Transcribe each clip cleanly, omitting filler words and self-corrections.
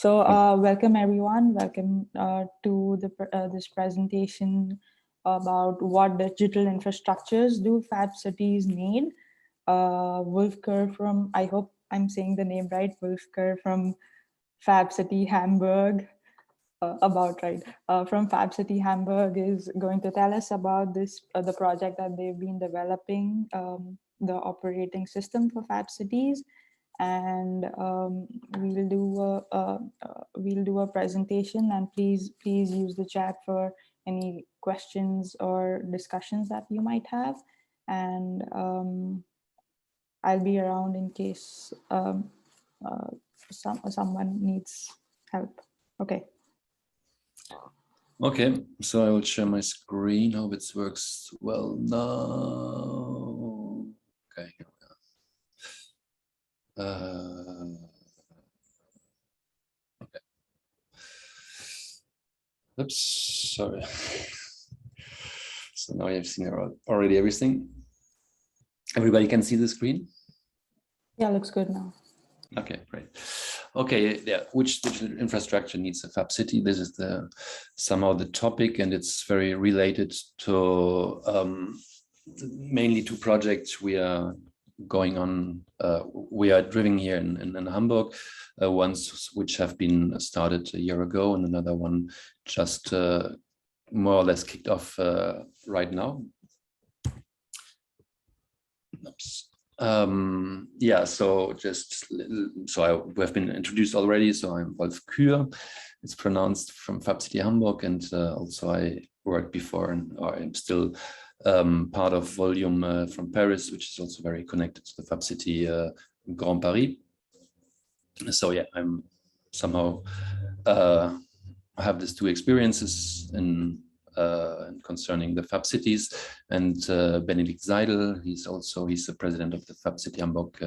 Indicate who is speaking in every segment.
Speaker 1: Welcome everyone. Welcome to this presentation about what digital infrastructures do Fab cities need. Wolfker from, I hope I'm saying the name right, Wolfker from Fab City Hamburg, from Fab City Hamburg is going to tell us about this, the project that they've been developing, the operating system for Fab cities. And we'll do a presentation, and please use the chat for any questions or discussions that you might have. And I'll be around in case someone needs help. Okay.
Speaker 2: Okay, so I will share my screen. Hope it works well now. Okay, here we are. Okay. Oops, sorry. So now you've seen already everything. Everybody can see the screen?
Speaker 1: Yeah, looks good now.
Speaker 2: Okay, great. Okay, yeah, which digital infrastructure needs a Fab City? This is somehow the topic, and it's very related to mainly two projects we are going on. We are driving here in Hamburg, ones which have been started a year ago, and another one just more or less kicked off right now. Oops. Yeah, so we have been introduced already. So I'm Wolf Kür, it's pronounced, from Fab City Hamburg, and also I worked before, or I'm still part of Volume from Paris, which is also very connected to the Fab City Grand Paris. So yeah, I'm somehow have these two experiences in concerning the Fab cities, and Benedikt Seidel, he's the president of the Fab City Hamburg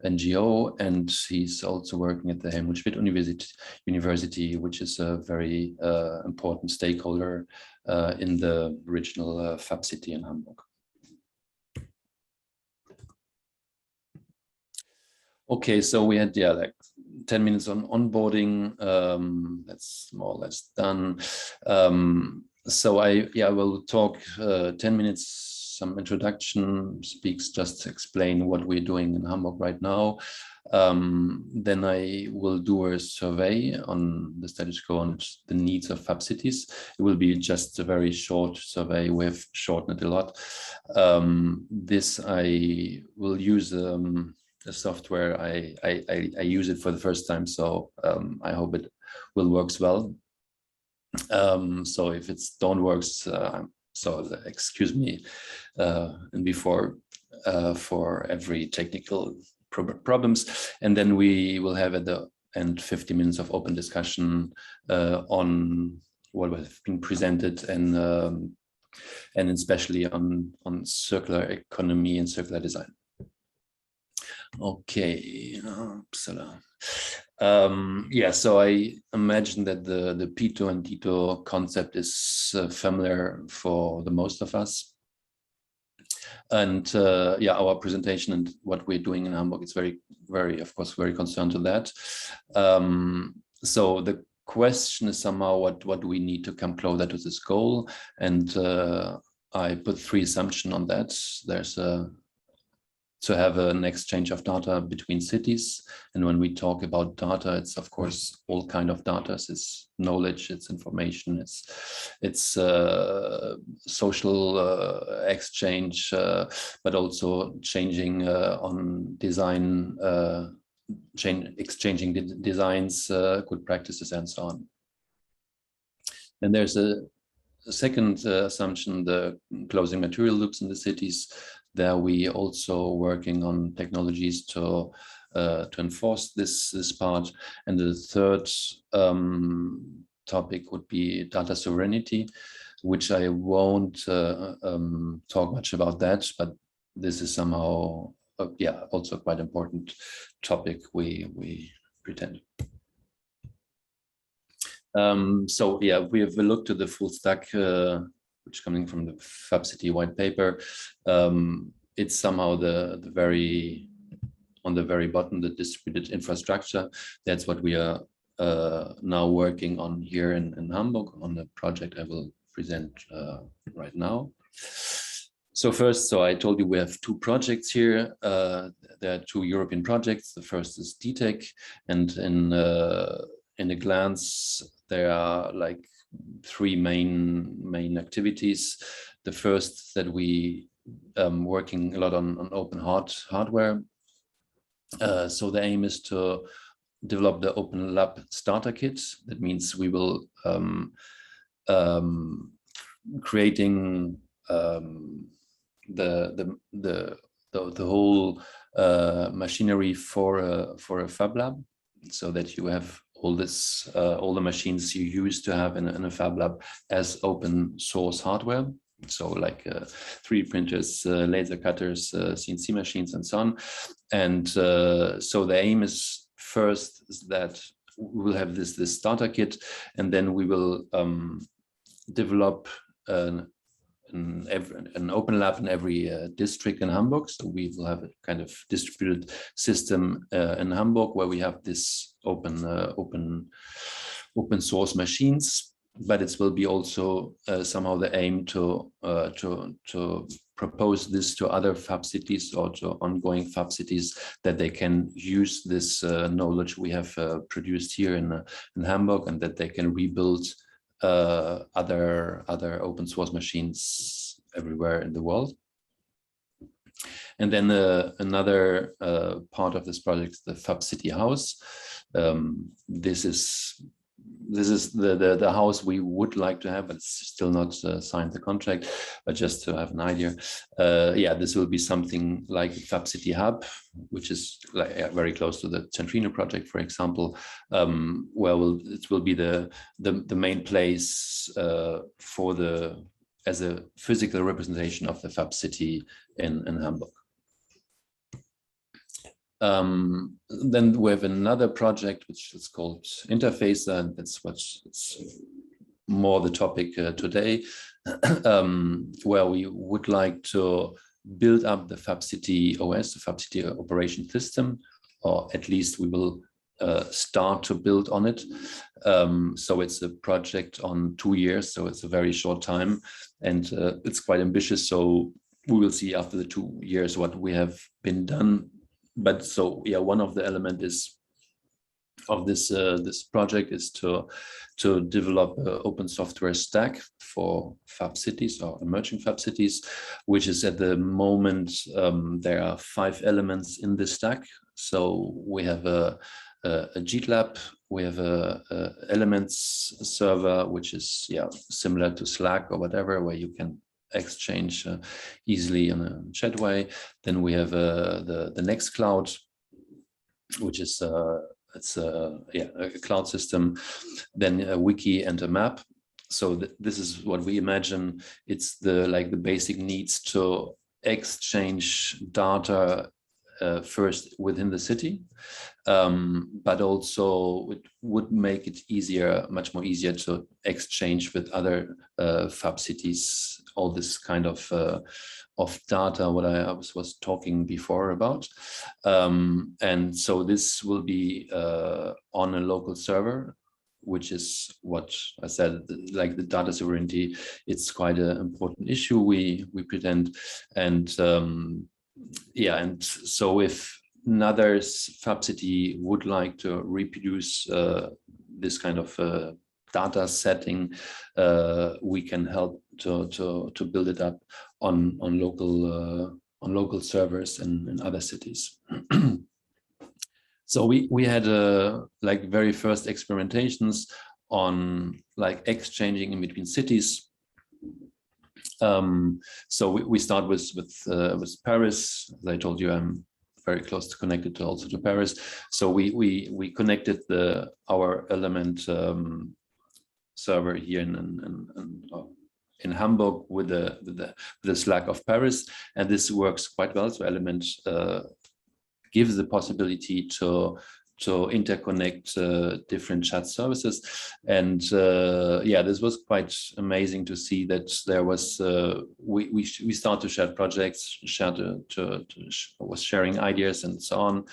Speaker 2: NGO, and he's also working at the Helmut Schmidt University, which is a very important stakeholder in the original Fab City in Hamburg. Okay, so we had like 10 minutes on onboarding. That's more or less done. So I will talk 10 minutes, some introduction, just explain what we're doing in Hamburg right now. Then I will do a survey on the status quo and the needs of Fab cities. It will be just a very short survey. We've shortened it a lot. This I will use the software. I use it for the first time, so I hope it will works well. So if it don't works, so excuse me and before for every technical problems. And then we will have at the end 50 minutes of open discussion on what has been presented, and especially on circular economy and circular design. Okay, yeah, so I imagine that the Pito and Dito concept is familiar for the most of us. And yeah, our presentation and what we're doing in Hamburg is very, of course, very concerned to that. So the question is somehow what do we need to come closer to this goal? And I put 3 assumptions on that. There's to have an exchange of data between cities. And when we talk about data, it's of course all kind of data. It's knowledge, it's information, it's social exchange, but also changing on design, exchanging designs, good practices, and so on. And there's a second assumption, the closing material loops in the cities. There we also working on technologies to enforce this part. And the third topic would be data sovereignty, which I won't talk much about that, but this is somehow yeah, also quite important topic we pretend. So yeah, we have looked at the full stack, which coming from the Fab City white paper. It's somehow on the very bottom, the distributed infrastructure. That's what we are now working on here in Hamburg on the project I will present right now. So first, I told you we have two projects here. There are two European projects. The first is DTEC, and in a glance, there are like three main activities. The first that we working a lot on open hardware. So the aim is to develop the Open Lab starter kit. That means we will creating the whole machinery for a Fab Lab, so that you have all the machines you used to have in a Fab Lab as open source hardware. So like 3D printers, laser cutters, CNC machines, and so on. And so the aim is first is that we will have this starter kit, and then we will develop an open lab in every district in Hamburg. So we will have a kind of distributed system in Hamburg where we have this open source machines. But it will be also somehow the aim to propose this to other Fab cities or to ongoing Fab cities, that they can use this knowledge we have produced here in Hamburg, and that they can rebuild other open source machines everywhere in the world. And then another part of this project is the Fab City House. This is the house we would like to have, but it's still not signed the contract. But just to have an idea, yeah, this will be something like Fab City Hub, which is like very close to the Centrino project, for example, where it will be the main place as a physical representation of the Fab City in Hamburg. Then we have another project which is called Interfacer, and that's what's more the topic today, where we would like to build up the Fab City OS, the Fab City operation system, or at least we will start to build on it. So it's a project on 2 years, so it's a very short time, and it's quite ambitious. So we will see after the 2 years what we have been done. But so yeah, one of the elements of this project is to develop an open software stack for Fab cities or emerging Fab cities, which is at the moment there are 5 elements in the stack. So we have a GitLab, we have a Elements server, which is similar to Slack or whatever, where you can exchange easily in a chat way. Then we have the Nextcloud, which is a cloud system. Then a wiki and a map. So this is what we imagine. It's the basic needs to exchange data first within the city, but also it would make it much more easier to exchange with other Fab cities all this kind of data, what I was talking before about. And so this will be on a local server, which is what I said, like the data sovereignty. It's quite an important issue we pretend. And and so if another Fab city would like to reproduce this kind of data setting, we can help to build it up on local servers in other cities. So we had like very first experimentations on like exchanging in between cities. So we start with Paris. As I told you, I'm very close to connected also to Paris. So we connected our element server here in Hamburg with the Slack of Paris, and this works quite well. So Element gives the possibility to interconnect different chat services. And yeah, this was quite amazing to see that there was we started to share projects, was sharing ideas and so on.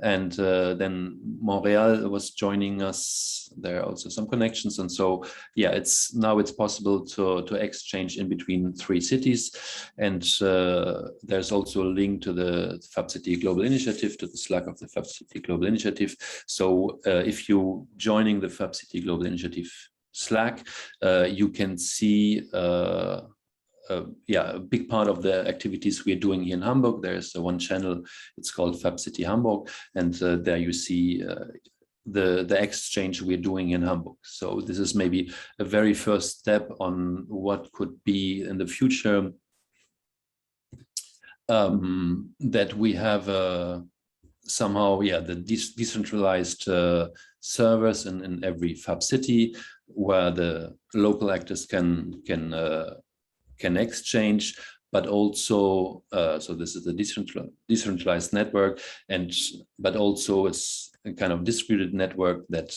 Speaker 2: And then Montreal was joining us. There are also some connections, and so yeah, it's possible to exchange in between 3 cities. And there's also a link to the Fab City Global Initiative, to the Slack of the Fab City Global Initiative. So if you joining the Fab City Global Initiative Slack, you can see yeah, a big part of the activities we're doing here in Hamburg. There's one channel, it's called Fab City Hamburg, and there you see the exchange we're doing in Hamburg. So this is maybe a very first step on what could be in the future, that we have somehow, yeah, the decentralized servers in every Fab City, where the local actors can exchange, but also so this is the decentralized network, but also it's a kind of distributed network that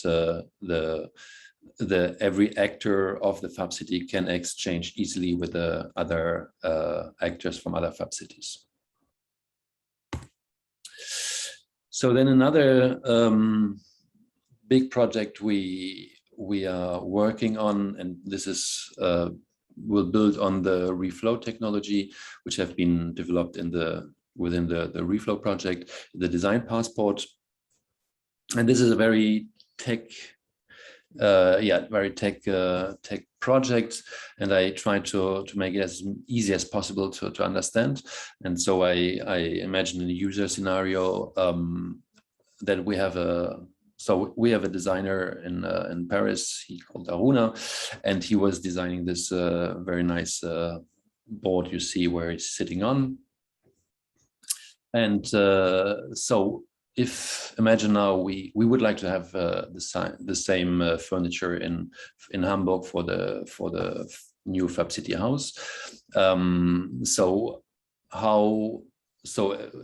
Speaker 2: every actor of the Fab City can exchange easily with the other actors from other Fab Cities. So then another big project we are working on, and this is will build on the reflow technology, which have been developed within the reflow project, the design passport. And this is a very tech project, and I try to make it as easy as possible to understand. And so I imagine in a user scenario that we have a designer in Paris, he called Aruna, and he was designing this very nice board you see where he's sitting on. And so if imagine now we would like to have the same furniture in Hamburg for the new Fab City House. So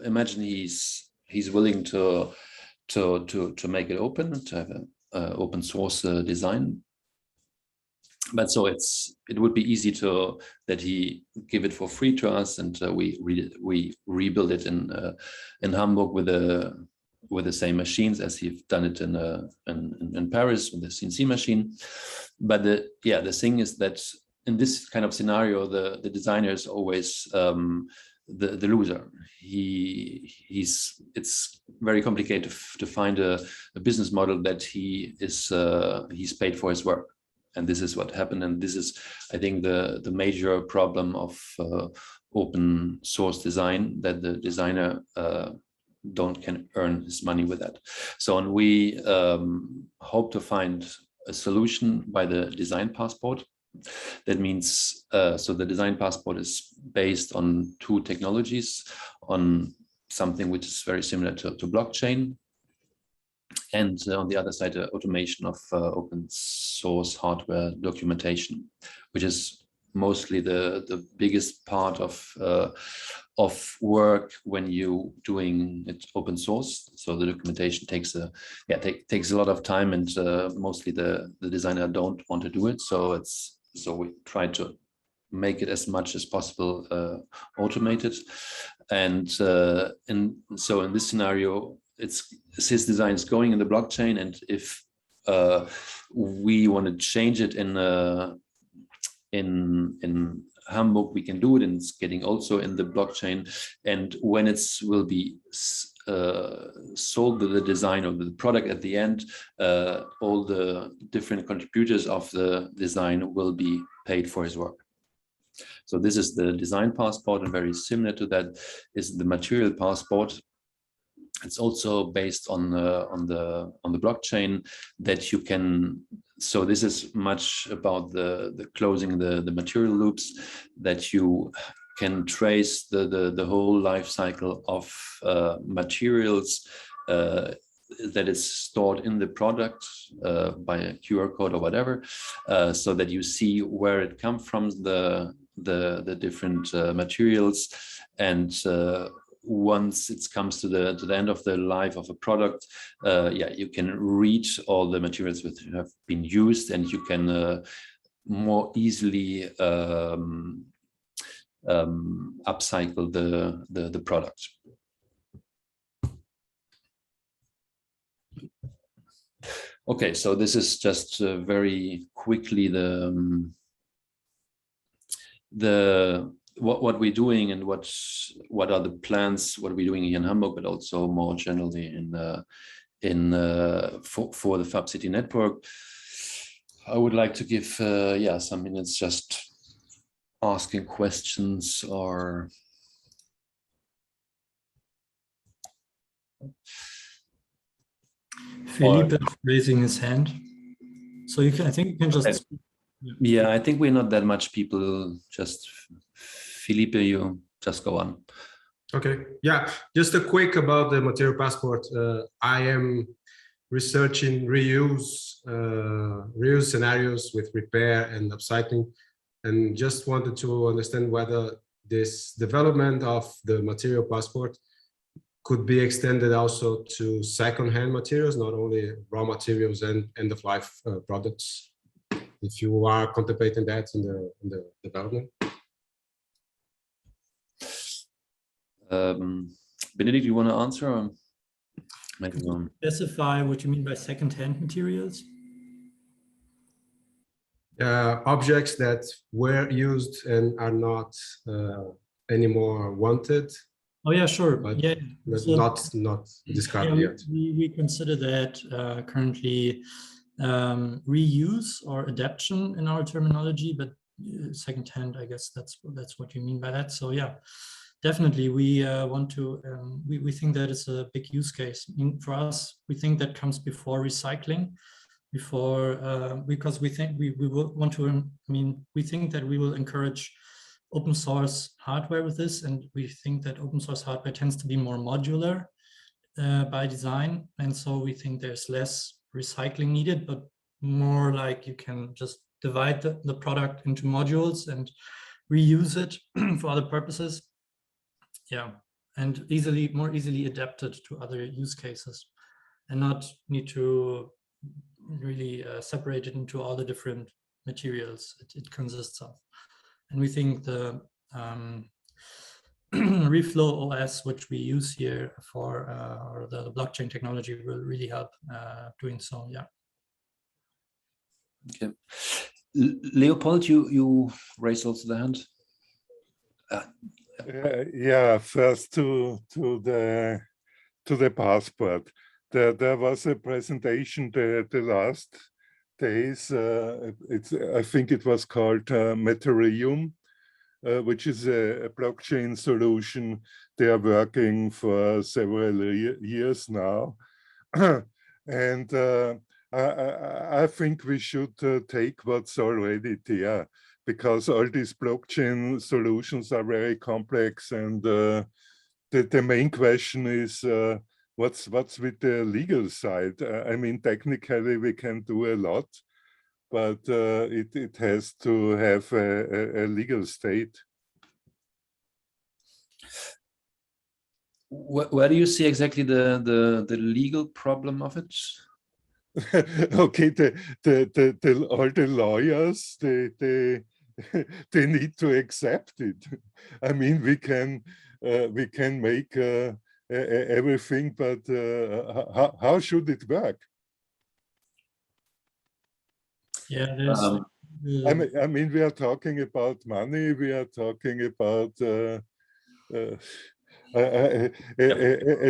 Speaker 2: imagine he's willing to make it open, to have an open source design. But so it would be easy that he give it for free to us, and we rebuild it in Hamburg with the same machines as he's done it in Paris with the CNC machine. But the thing is that in this kind of scenario, the designer is always the loser. It's very complicated to find a business model that he's paid for his work. And this is what happened. And this is, I think, the major problem of open source design, that the designer can earn his money with that. So, and we hope to find a solution by the design passport. That means, so the design passport is based on 2 technologies, on something which is very similar to blockchain, and on the other side, automation of open source hardware documentation, which is mostly the biggest part of work when you doing it open source. So the documentation takes a lot of time, and mostly the designer don't want to do it. So we try to make it as much as possible automated. And so in this scenario, his design is going in the blockchain, and if we want to change it in Hamburg, we can do it, and it's getting also in the blockchain. And when it will be sold, the design of the product at the end, all the different contributors of the design will be paid for his work. So this is the design passport, and very similar to that is the material passport. It's also based on the blockchain, that you can. So this is much about the closing the material loops, that you can trace the whole life cycle of materials that is stored in the product by a QR code or whatever, so that you see where it comes from, the different materials, and once it comes to the end of the life of a product, yeah, you can read all the materials that have been used, and you can more easily upcycle the product. Okay, so this is just very quickly what we're doing and what are the plans, what we're doing here in Hamburg, but also more generally for the Fab City network. I would like to give yeah, some minutes just asking questions or
Speaker 3: Felipe is raising his hand, so you can. I think you can just.
Speaker 2: Okay. Yeah, I think we're not that much people. Just Felipe, you just go on.
Speaker 4: Okay. Yeah, just a quick about the material passport. I am researching reuse scenarios with repair and upcycling, and just wanted to understand whether this development of the material passport could be extended also to second-hand materials, not only raw materials and end-of-life products. If you are contemplating that in the development.
Speaker 2: Benedict, you want to answer? Or maybe
Speaker 3: specify what you mean by second-hand materials?
Speaker 4: Objects that were used and are not anymore wanted.
Speaker 3: Oh yeah, sure. Yeah,
Speaker 4: so, not discarded yet.
Speaker 3: We consider that currently reuse or adaption in our terminology, but second-hand, I guess that's what you mean by that. So yeah, definitely we want to. We think that is a big use case. For us, we think that comes before recycling, because we think we will want to. I mean, we think that we will encourage open source hardware with this, and we think that open source hardware tends to be more modular by design, and so we think there's less recycling needed, but more like you can just divide the product into modules and reuse it for other purposes. Yeah, and more easily adapted to other use cases, and not need to really separate it into all the different materials it consists of. And we think the reflow OS, which we use here for or the blockchain technology, will really help doing so. Yeah.
Speaker 2: Okay. Leopold, you raised also the hand.
Speaker 5: Yeah, first to the passport. There was a presentation the last days. I think it was called Materium, which is a blockchain solution. They are working for several years now, and I think we should take what's already there, because all these blockchain solutions are very complex, and the main question is what's with the legal side. I mean, technically we can do a lot, but it has to have a legal state.
Speaker 2: Where do you see exactly the legal problem of it?
Speaker 5: Okay, all the lawyers, they need to accept it. I mean, we can make everything, but how should it work?
Speaker 3: Yeah, there's.
Speaker 5: I mean, we are talking about money. We are talking about a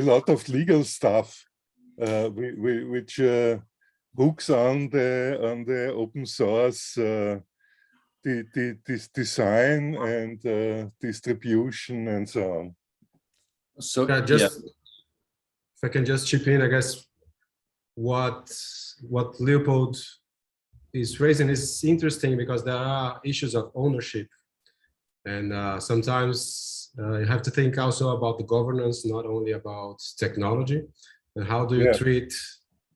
Speaker 5: lot of legal stuff, which hooks on the open source, this design and distribution and so on.
Speaker 2: So
Speaker 4: if I can just chip in, I guess what Leopold is raising is interesting, because there are issues of ownership, and sometimes you have to think also about the governance, not only about technology, and how do you treat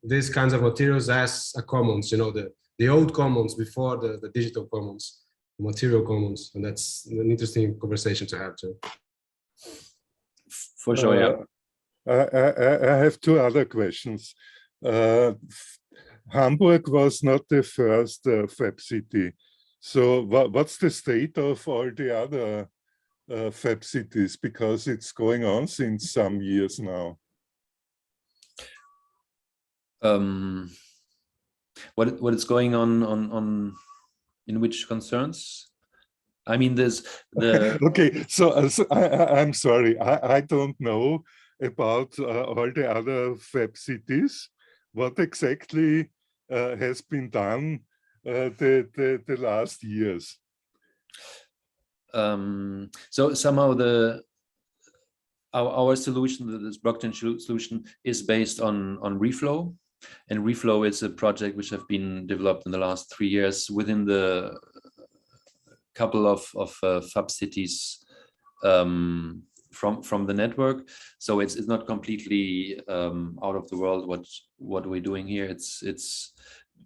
Speaker 4: these kinds of materials as a commons, you know, the old commons before the digital commons, material commons. And that's an interesting conversation to have too.
Speaker 2: For sure, yeah.
Speaker 5: I have two other questions. Hamburg was not the first Fab City. So what's the state of all the other Fab cities? Because it's going on since some years now.
Speaker 2: What is going on in which concerns? I mean, there's the
Speaker 5: okay. So I'm sorry, I don't know about all the other Fab cities. What exactly has been done the last years?
Speaker 2: So somehow our solution, this blockchain solution, is based on reflow, and reflow is a project which have been developed in the last 3 years within the couple of Fab cities from the network. So it's not completely out of the world what we're doing here. It's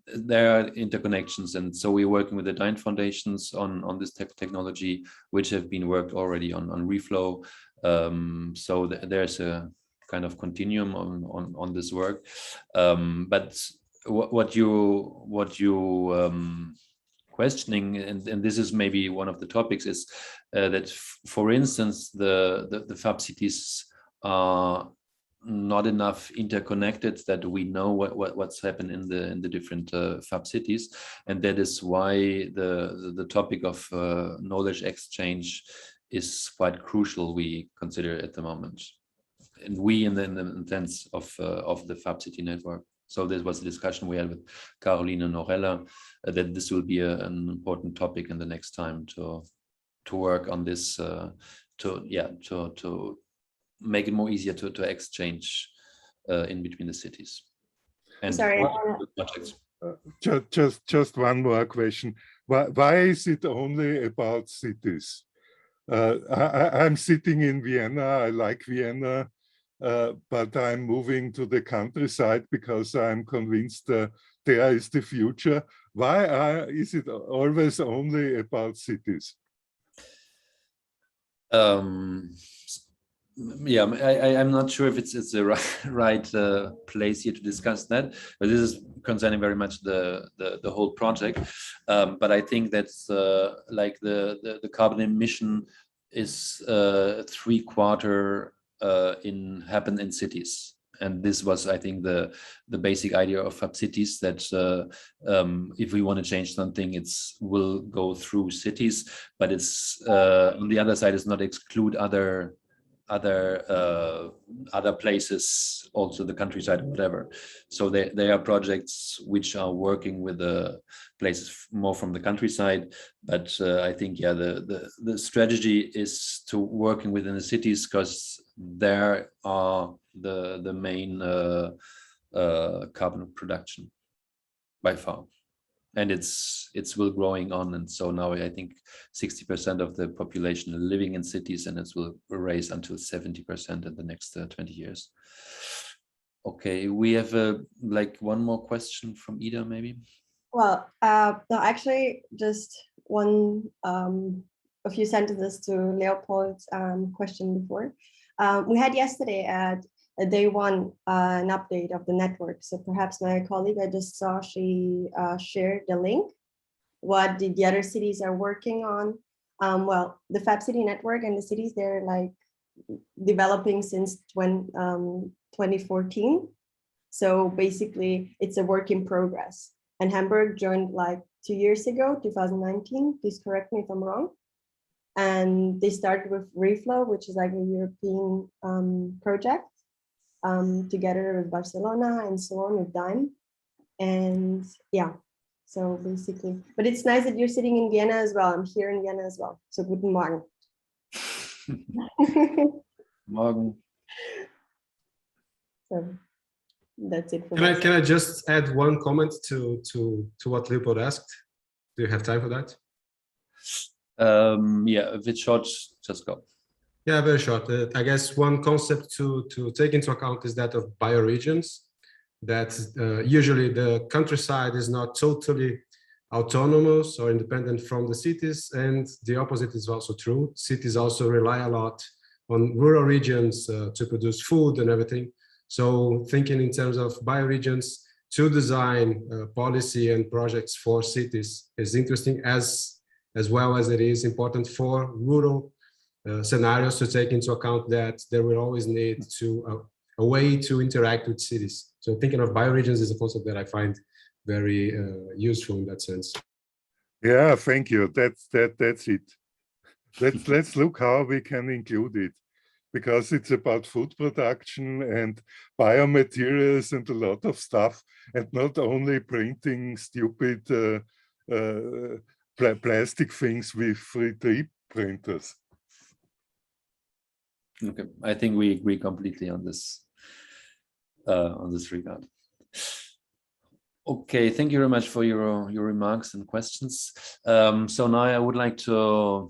Speaker 2: there are interconnections, and so we're working with the Dyn foundations on this technology, which have been worked already on reflow. So there's a kind of continuum on this work. But what you questioning, and this is maybe one of the topics, is that, for instance, the Fab cities are not enough interconnected that we know what's happened in the different Fab cities, and that is why the topic of knowledge exchange is quite crucial, we consider at the moment, and we in the sense of the Fab City network. So this was a discussion we had with Caroline and Norella, that this will be an important topic in the next time to work on this, to make it more easier to exchange in between the cities. And
Speaker 6: sorry,
Speaker 5: just one more question. Why is it only about cities? I'm sitting in Vienna. I like Vienna. But I'm moving to the countryside because I'm convinced there is the future. Why is it always only about cities?
Speaker 2: Yeah, I'm not sure if it's the right place here to discuss that, but this is concerning very much the whole project. But I think that's like the carbon emission is 3/4 happen in cities, and this was, I think, the basic idea of Fab Cities, that if we want to change something, it's will go through cities, but it's on the other side is not exclude other places, also the countryside, whatever. So there are projects which are working with the places more from the countryside, but I think, yeah, the strategy is to working within the cities, because there are the main carbon production by far. And it's will growing on, and so now I think 60% of the population are living in cities, and it will raise until 70% in the next 20 years. Okay, we have like one more question from Ida, maybe.
Speaker 6: Well, no, actually, just one a few sentences to Leopold's question before. We had yesterday at day one an update of the network. So perhaps my colleague, I just saw she shared the link, what the other cities are working on. Well, the Fab City network and the cities, they're like developing since 2014. So basically it's a work in progress. And Hamburg joined like 2 years ago, 2019, please correct me if I'm wrong. And they started with Reflow, which is like a European project. Together with Barcelona and so on with Dyn. And yeah, so basically, but it's nice that you're sitting in Vienna as well. I'm here in Vienna as well. So guten Morgen.
Speaker 2: Morgen.
Speaker 6: So that's it for
Speaker 4: Can I just add one comment to what Leopold asked? Do you have time for that?
Speaker 2: Yeah, if it's short, just go.
Speaker 4: Yeah, very short. I guess one concept to take into account is that of bioregions, that usually the countryside is not totally autonomous or independent from the cities, and the opposite is also true. Cities also rely a lot on rural regions to produce food and everything. So thinking in terms of bioregions to design policy and projects for cities is interesting, as well as it is important for rural scenarios to take into account that there will always need to a way to interact with cities. So thinking of bioregions is a concept that I find very useful in that sense.
Speaker 5: Yeah, thank you. That's it. Let's look how we can include it, because it's about food production and biomaterials and a lot of stuff, and not only printing stupid plastic things with 3D printers.
Speaker 2: Okay, I think we agree completely on this regard. Okay, thank you very much for your remarks and questions. So now I would like to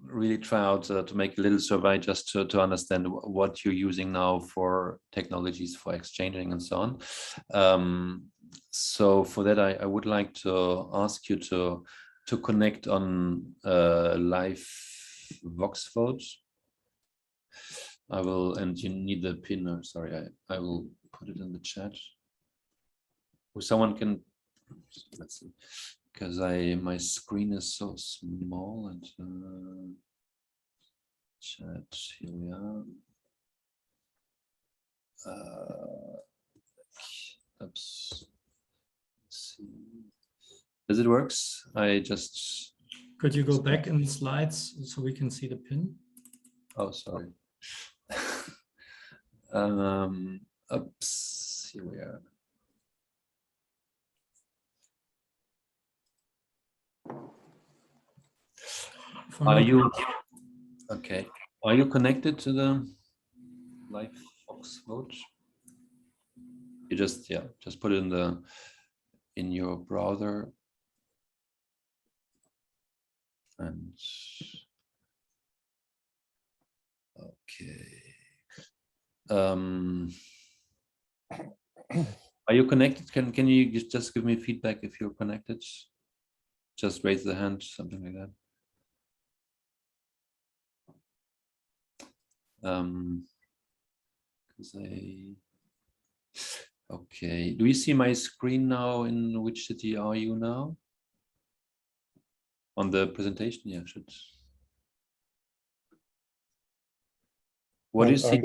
Speaker 2: really try out to make a little survey just to understand what you're using now for technologies for exchanging and so on. So for that, I would like to ask you to connect on live Vox vote. I will, and you need the pin. Sorry, I will put it in the chat. Or someone can, let's see, because my screen is so small and chat, here we are. Oops. Let's see. Does it works? I just.
Speaker 3: Could you go back in the slides so we can see the pin?
Speaker 2: Oh, sorry. Oops, here we are. Are you okay? Are you connected to the live Vox vote? You just put it in your browser and okay. Are you connected? Can you just give me feedback if you're connected? Just raise the hand, something like that. Okay, do you see my screen now? In which city are you now? On the presentation? Yeah, should. What do you see?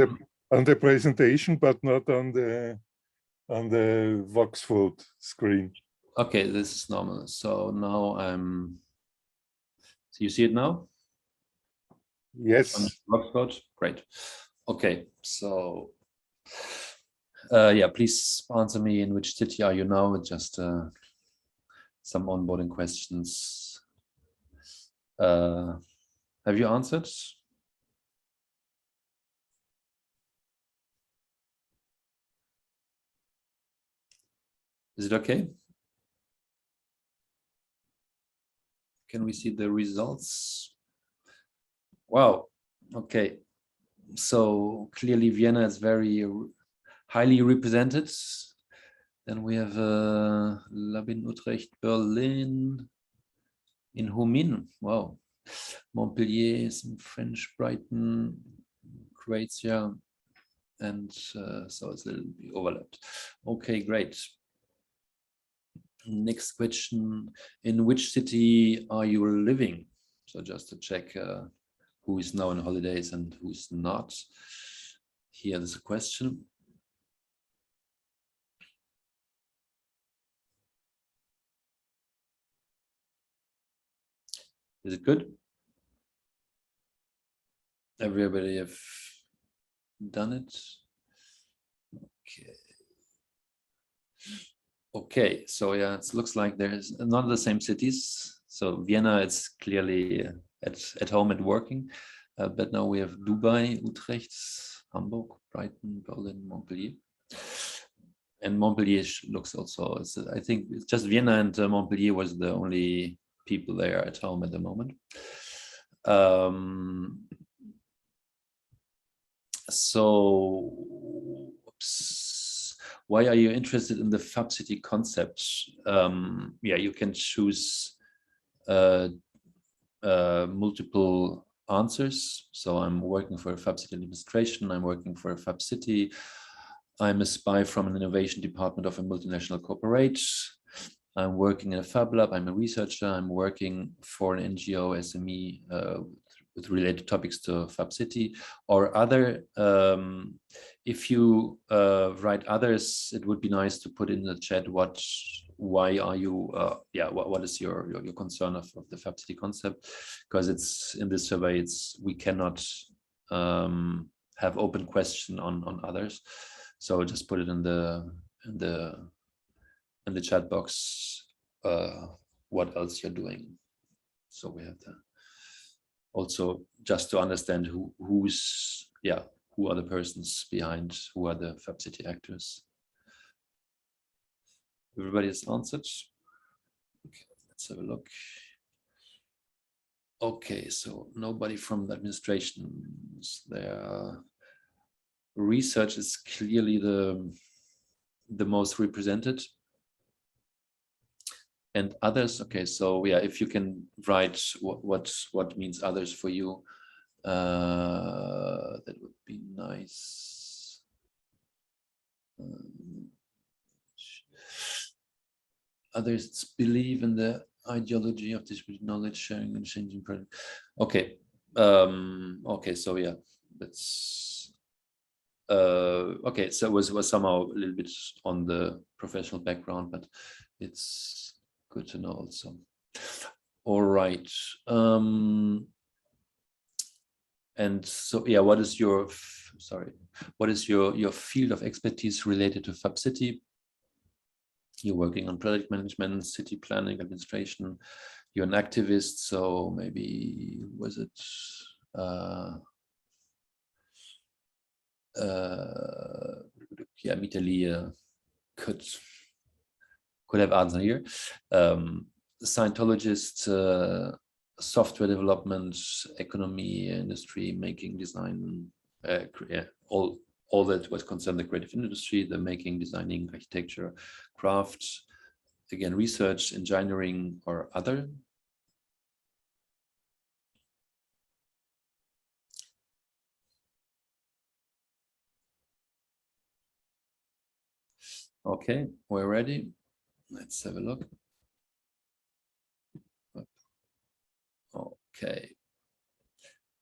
Speaker 5: On the presentation, but not on the Vox vote screen.
Speaker 2: Okay, this is normal. So now so you see it now?
Speaker 5: Yes.
Speaker 2: Vox vote? Great. Okay, so yeah, please answer me. In which city are you now? Just some onboarding questions. Have you answered? Is it okay? Can we see the results? Wow. Okay. So clearly Vienna is very highly represented. Then we have Labin, Utrecht, Berlin, in Humin. Wow. Montpellier is in French, Brighton, Croatia, and so it's a little bit overlapped. Okay, great. Next question, in which city are you living? So just to check who is now on holidays and who's not. Here is a question. Is it good? Everybody have done it? Okay. Okay, so yeah, it looks like there's not the same cities. So Vienna is clearly at home and working, but now we have Dubai, Utrecht, Hamburg, Brighton, Berlin, Montpellier. And Montpellier looks also, I think it's just Vienna and Montpellier was the only people there at home at the moment. So, oops. Why are you interested in the Fab City concept? Yeah, you can choose multiple answers. So I'm working for a Fab City administration, I'm working for a Fab City, I'm a spy from an innovation department of a multinational corporation, I'm working in a Fab Lab, I'm a researcher, I'm working for an NGO SME with related topics to Fab City or other. If you write others, it would be nice to put in the chat why are you, what is your concern of the Fab City concept? Because it's in this survey, we cannot have open question on others. So just put it in the chat box, what else you're doing. So we have to also just to understand who are the persons behind, who are the Fab City actors. Everybody has answered. Okay, let's have a look. Okay, so nobody from the administration is there. Research is clearly the most represented. And others, okay, so yeah, if you can write what means others for you, that would be nice. Others believe in the ideology of distributed knowledge sharing and changing product. Okay, okay, so yeah, that's okay. So it was somehow a little bit on the professional background, but it's good to know also. All right. And so, yeah, what is your field of expertise related to Fab City? You're working on product management, city planning, administration. You're an activist, so maybe was it yeah, Mitali could have answered here. Scientologist, software development, economy, industry, making, design, yeah, all that was concerned the creative industry, the making, designing, architecture, craft, again, research, engineering, or other. Okay, we're ready. Let's have a look. Okay.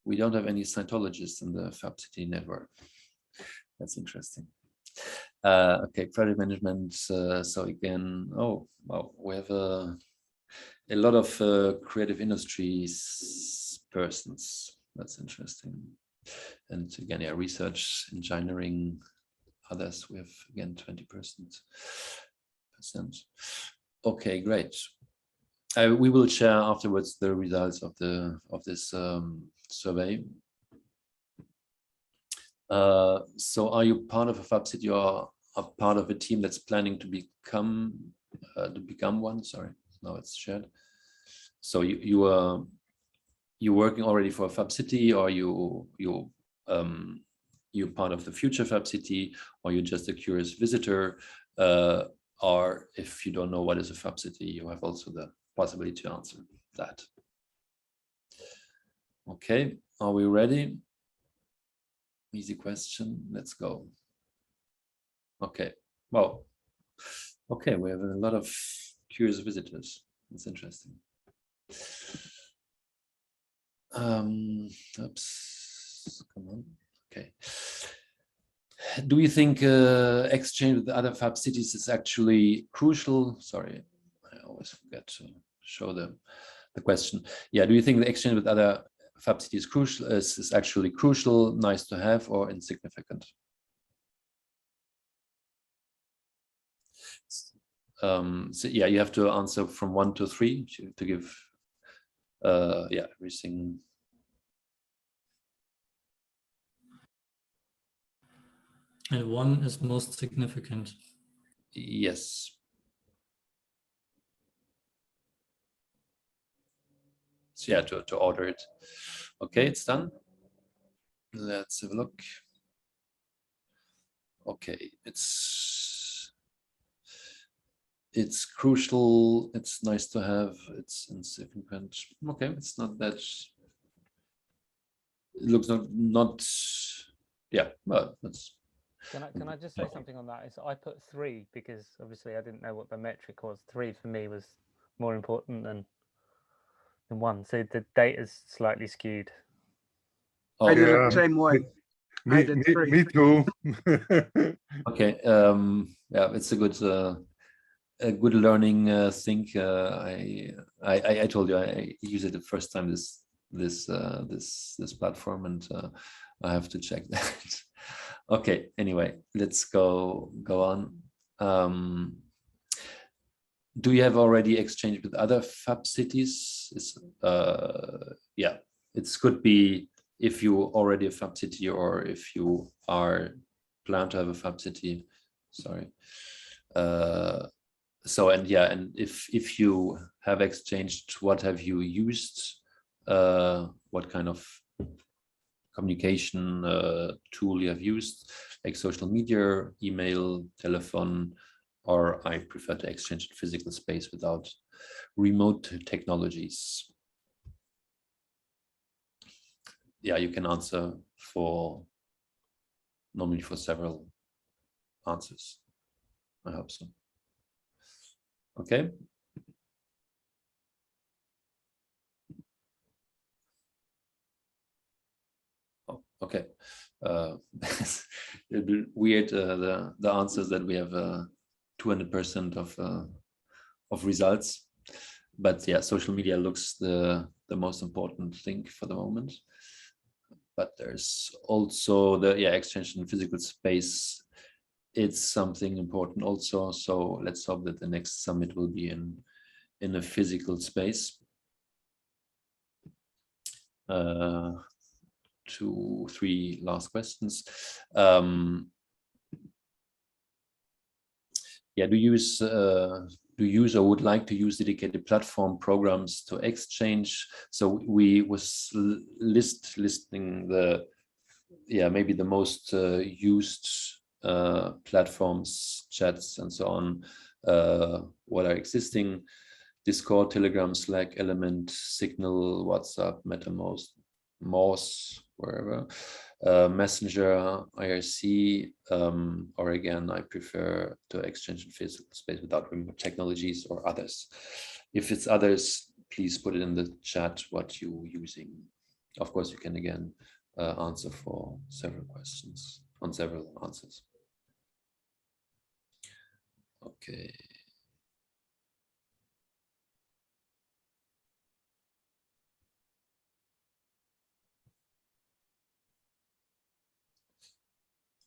Speaker 2: We don't have any Scientologists in the Fab City network. That's interesting. Okay, product management. So again, oh, wow, we have a lot of creative industries persons. That's interesting. And again, yeah, research, engineering, others. We have again 20%. Okay, great. We will share afterwards the results of this survey. So are you part of a Fab City or a part of a team that's planning to become one? Sorry, now it's shared. So you're working already for a Fab City, or you're part of the future Fab City, or you're just a curious visitor, or if you don't know what is a Fab City, you have also the possibility to answer that. Okay, are we ready? Easy question, let's go. Okay, well, okay, we have a lot of curious visitors. That's interesting. Oops, come on, okay. Do you think exchange with other Fab cities is actually crucial? Sorry, I always forget to show the question. Yeah, do you think the exchange with other Fab cities is actually crucial, nice to have, or insignificant? So yeah, you have to answer from 1 to 3 to give yeah, everything.
Speaker 3: And 1 is most significant.
Speaker 2: Yes. So yeah, to order it. Okay, it's done. Let's have a look. Okay, it's crucial, it's nice to have, it's insignificant. Okay, it's not that it looks not yeah, well, that's
Speaker 7: Can I just say something on that? I put 3 because obviously I didn't know what the metric was. 3 for me was more important than 1. So the data's slightly skewed.
Speaker 2: oh,
Speaker 8: I did it
Speaker 5: Yeah,
Speaker 8: the same way. I
Speaker 5: me,
Speaker 8: did
Speaker 5: me,
Speaker 8: 3.
Speaker 5: me too.
Speaker 2: okay. Yeah, it's a good learning thing. I told you I use it the first time this platform, and I have to check that. Okay. Anyway, let's go on. Do you have already exchanged with other Fab cities? Yeah, it could be if you already a Fab city or if you are plan to have a Fab city. Sorry. So and yeah, and if you have exchanged, what have you used? What kind of communication tool you have used, like social media, email, telephone, or I prefer to exchange in physical space without remote technologies. Yeah, you can answer normally for several answers. I hope so. Okay. Oh, okay. It's a bit weird, the answers that we have 200% of results, but yeah, social media looks the most important thing for the moment. But there's also the exchange in physical space. It's something important also. So let's hope that the next summit will be in a physical space. 2, 3 last questions. Yeah, do you use or would like to use dedicated platform programs to exchange? So we was listing the maybe the most used platforms, chats, and so on. What are existing: Discord, Telegram, Slack, Element, Signal, WhatsApp, MetaMost, Morse, wherever, Messenger, IRC, or again, I prefer to exchange in physical space without remote technologies or others. If it's others, please put it in the chat what you're using. Of course, you can again answer for several questions on several answers. Okay.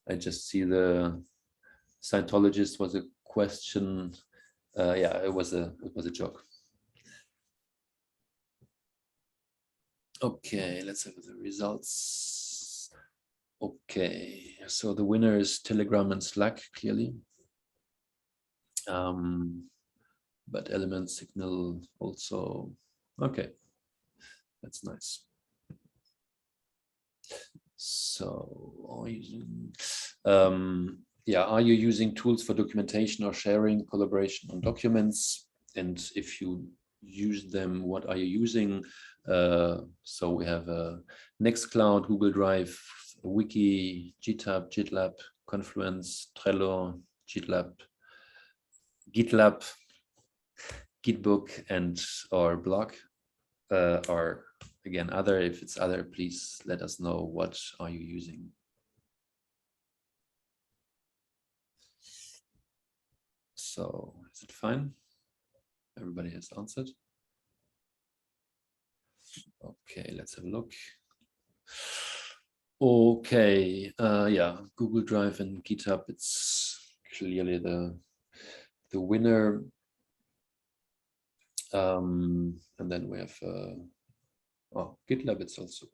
Speaker 2: I just see the Scientologist was a question. Yeah, it was a joke. Okay, let's have the results. Okay, so the winner is Telegram and Slack, clearly. But Element, Signal also. Okay, that's nice. So are you using tools for documentation or sharing, collaboration on documents? And if you use them, what are you using? So we have Nextcloud, Google Drive, Wiki, GitLab, Confluence, Trello, GitLab, Gitbook, and or blog, or again other. If it's other, please let us know what are you using. So is it fine? Everybody has answered. Okay, let's have a look. Okay, yeah, Google Drive and GitHub, it's clearly the winner. And then we have GitLab, it's also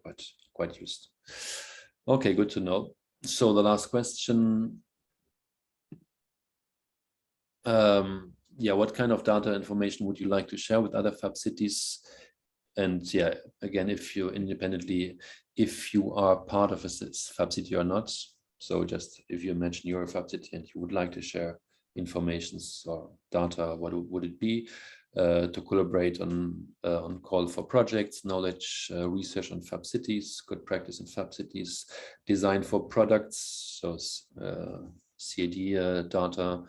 Speaker 2: quite used. Okay, good to know. So the last question. Yeah, what kind of data information would you like to share with other Fab cities? And yeah, again, if you are part of a Fab city or not. So just if you imagine you're a Fab city and you would like to share information or data, what would it be? to collaborate on call for projects, knowledge, research on Fab Cities, good practice in Fab Cities, design for products, so CAD data,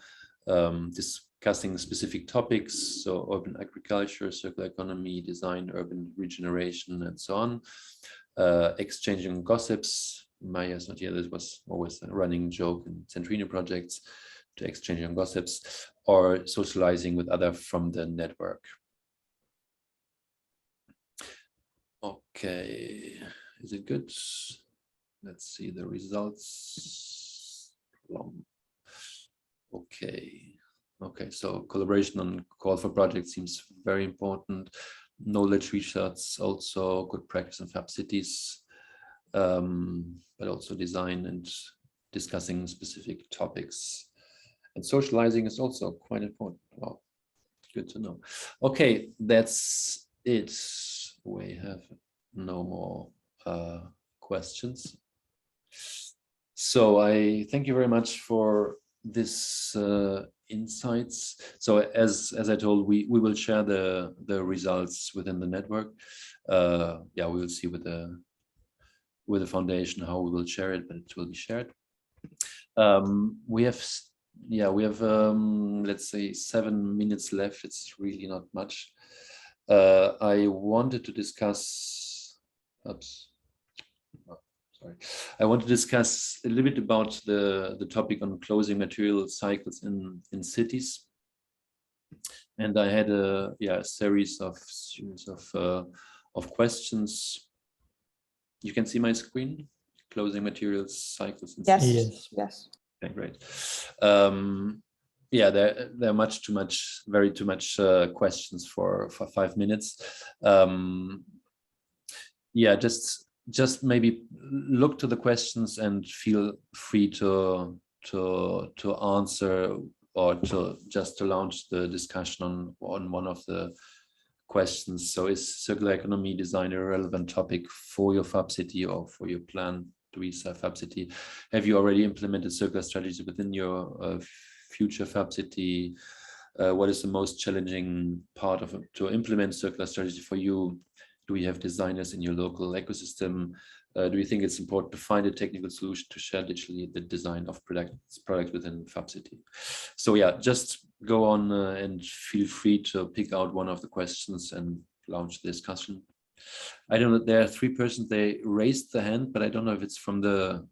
Speaker 2: discussing specific topics, so urban agriculture, circular economy, design, urban regeneration, and so on. Exchanging gossips. Maya's not here. This was always a running joke in Centrino projects, to exchanging gossips, or socializing with others from the network. Okay, is it good? Let's see the results. Okay, so collaboration on call for projects seems very important. Knowledge research, also good practice in Fab Cities, but also design and discussing specific topics. And socializing is also quite important. Wow, good to know. Okay, that's it. We have no more questions. So I thank you very much for this insights. So as I told, we will share the results within the network. Yeah, we will see with the foundation how we will share it, but it will be shared. We have let's say 7 minutes left. It's really not much. I wanted to discuss, I want to discuss a little bit about the topic on closing material cycles in cities. And I had a series of questions. You can see my screen, closing materials cycles in cities.
Speaker 1: Yes.
Speaker 2: Okay, great. Yeah, there are very too much questions for 5 minutes. Yeah, just maybe look to the questions and feel free to answer, or to launch the discussion on one of the questions. So is circular economy design a relevant topic for your Fab City or for your plan to restart Fab City? Have you already implemented circular strategies within your future Fab City? What is the most challenging part to implement circular strategy for you? Do we have designers in your local ecosystem? Do you think it's important to find a technical solution to share digitally the design of products within Fab City? So yeah, just go on and feel free to pick out one of the questions and launch the discussion. I don't know, there are 3 persons, they raised the hand, but I don't know if it's from the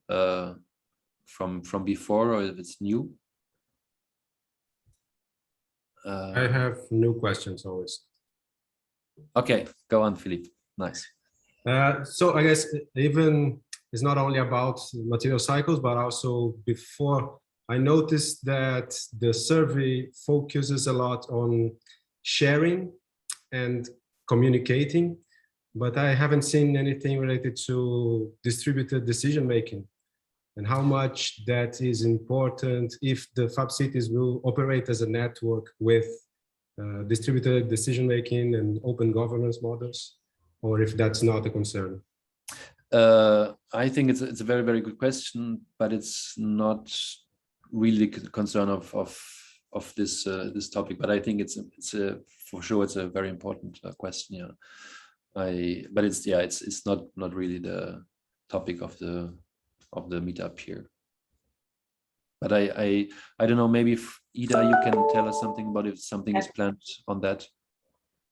Speaker 2: from before or if it's new.
Speaker 4: I have no questions always.
Speaker 2: Okay, go on, Philippe. Nice.
Speaker 4: So I guess even it's not only about material cycles, but also before, I noticed that the survey focuses a lot on sharing and communicating, but I haven't seen anything related to distributed decision making and how much that is important if the Fab Cities will operate as a network with distributed decision making and open governance models, or if that's not a concern.
Speaker 2: I think it's a very, very good question, but it's not really a concern of this this topic. But I think it's for sure it's a very important question. Yeah, but it's not really the topic of the meetup here. But I don't know, maybe if Ida, you can tell us something about if something is planned on that.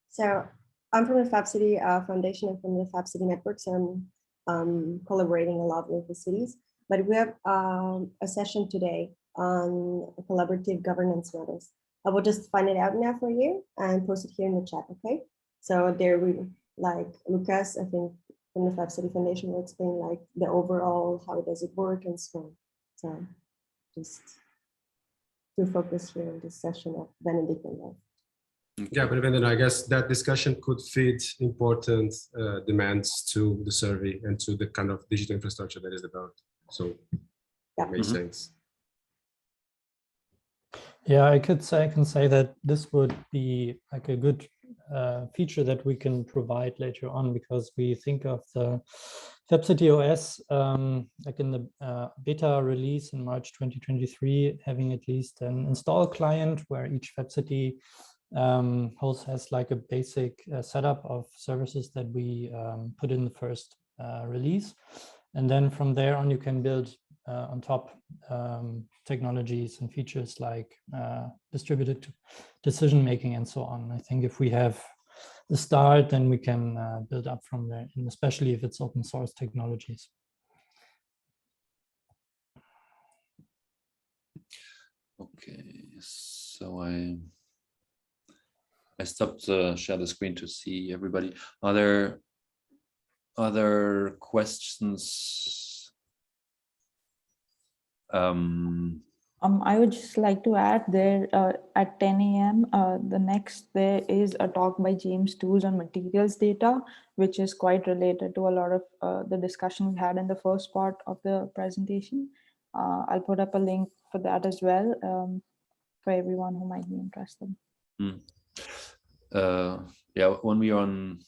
Speaker 6: So I'm from the Fab City Foundation and from the Fab City network, so I'm collaborating a lot with the cities. But we have a session today on collaborative governance models. I will just find it out now for you and post it here in the chat, okay? So there we, like Lucas, I think from the Fab City Foundation will explain like the overall, how does it work and so on. So just to focus here on this session of Benedict and Rolf.
Speaker 4: Yeah, but even then, I guess that discussion could feed important demands to the survey and to the kind of digital infrastructure that is developed. So that makes sense.
Speaker 3: Yeah, I can say that this would be like a good feature that we can provide later on, because we think of the Fab City OS like in the beta release in March 2023, having at least an install client where each Fab City Host has like a basic setup of services that we put in the first release. And then from there on, you can build on top technologies and features like distributed decision-making and so on. I think if we have the start, then we can build up from there, and especially if it's open source technologies.
Speaker 2: Okay, so I stopped share the screen to see everybody. Are there other questions?
Speaker 1: I would just like to add there at 10 a.m. There is a talk by James Tools on materials data, which is quite related to a lot of the discussion we had in the first part of the presentation. I'll put up a link for that as well for everyone who might be interested.
Speaker 2: Yeah, when we are on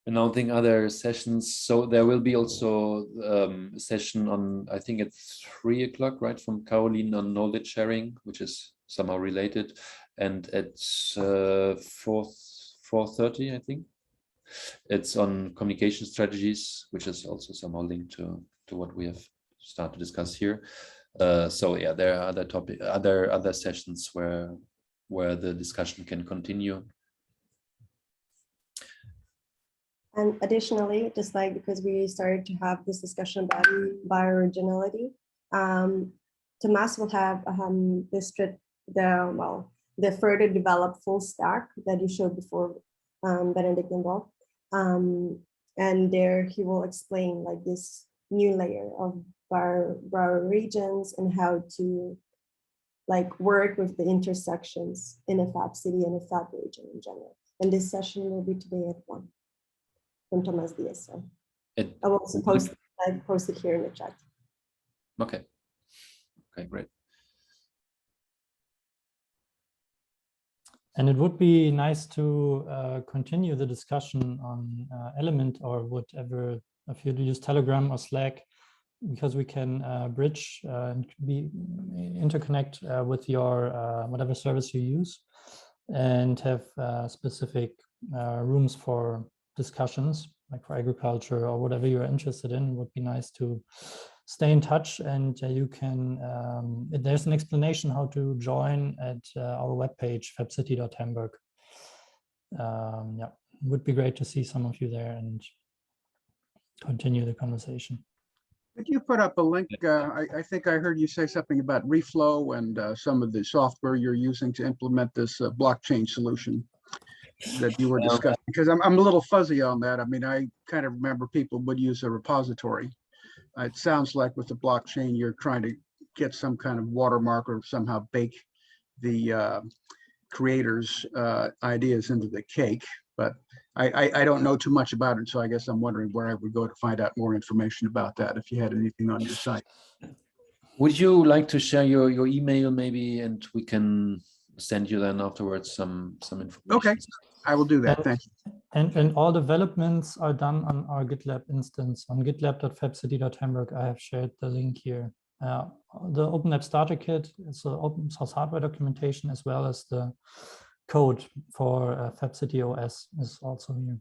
Speaker 2: announcing other sessions, so there will be also a session on, I think it's 3 o'clock, right, from Caroline on knowledge sharing, which is somehow related, and at 4:30, I think it's on communication strategies, which is also somehow linked to what we have started to discuss here. So yeah, there are other sessions where the discussion can continue.
Speaker 6: And additionally, just like because we started to have this discussion about biooriginality, Tomas will have the further developed full stack that you showed before, Benedict involved. And there he will explain like this new layer of bioregions and how to like work with the intersections in a Fab city and a Fab region in general. And this session will be today at 1. From Thomas Diaz. So I will also post it here in the chat.
Speaker 2: Okay. Okay, great.
Speaker 3: And it would be nice to continue the discussion on Element or whatever, if you use Telegram or Slack, because we can bridge and interconnect with your whatever service you use, and have specific rooms for discussions, like for agriculture or whatever you're interested in. It would be nice to stay in touch, and you can, there's an explanation how to join at our webpage, fabcity.hamburg. Yeah, it would be great to see some of you there and continue the conversation.
Speaker 8: Could you put up a link? I think I heard you say something about reflow and some of the software you're using to implement this blockchain solution that you were discussing, because I'm a little fuzzy on that. I mean, I kind of remember people would use a repository. It sounds like with the blockchain, you're trying to get some kind of watermark or somehow bake the creators' ideas into the cake. But I don't know too much about it, so I guess I'm wondering where I would go to find out more information about that, if you had anything on your site.
Speaker 2: Would you like to share your email maybe, and we can send you then afterwards some information?
Speaker 8: Okay, I will do that. Thank you.
Speaker 3: And all developments are done on our GitLab instance on gitlab.fabcity.hamburg. I have shared the link here. The OpenLab starter kit is the open source hardware documentation, as well as the code for Fab City OS is also here.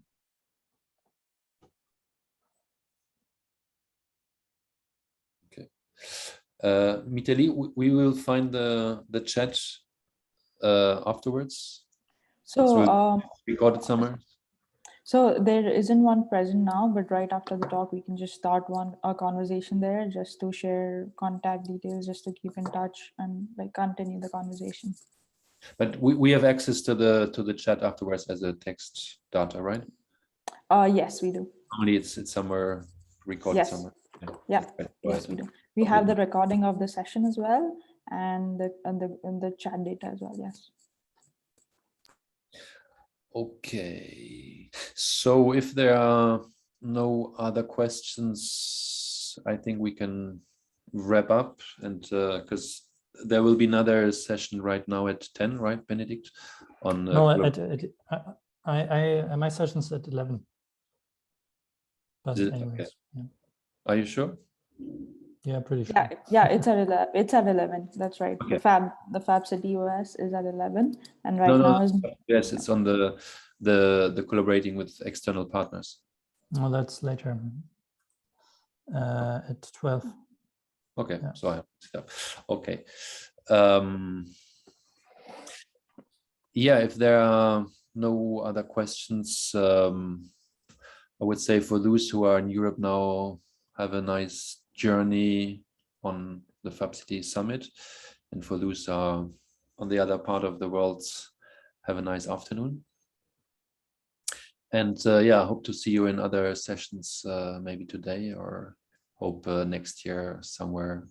Speaker 2: Okay. Mitali, we will find the chat afterwards.
Speaker 1: So
Speaker 2: recorded somewhere.
Speaker 1: So there isn't one present now, but right after the talk, we can just start a conversation there, just to share contact details, just to keep in touch and like continue the conversation.
Speaker 2: But we have access to the chat afterwards as a text data, right?
Speaker 1: Yes, we do.
Speaker 2: Normally it's somewhere recorded somewhere.
Speaker 1: Yeah. Yes, we do. We have the recording of the session as well, and the chat data as well. Yes.
Speaker 2: Okay, so if there are no other questions, I think we can wrap up, and because there will be another session right now at 10, right, Benedict? On
Speaker 3: no, my session's at 11. But anyways,
Speaker 2: okay.
Speaker 3: yeah.
Speaker 2: Are you sure?
Speaker 3: Yeah, pretty sure.
Speaker 1: Yeah, it's at 11. It's at 11. That's right.
Speaker 2: Okay.
Speaker 1: The Fab City OS is at 11, and right
Speaker 2: No,
Speaker 1: now is
Speaker 2: yes, it's on the collaborating with external partners.
Speaker 3: Well, that's later. At 12.
Speaker 2: Okay,
Speaker 3: Yeah.
Speaker 2: so I okay. Yeah, if there are no other questions, I would say for those who are in Europe now, have a nice journey on the Fab City Summit, and for those on the other part of the world, have a nice afternoon. And yeah, hope to see you in other sessions, maybe today, or hope next year somewhere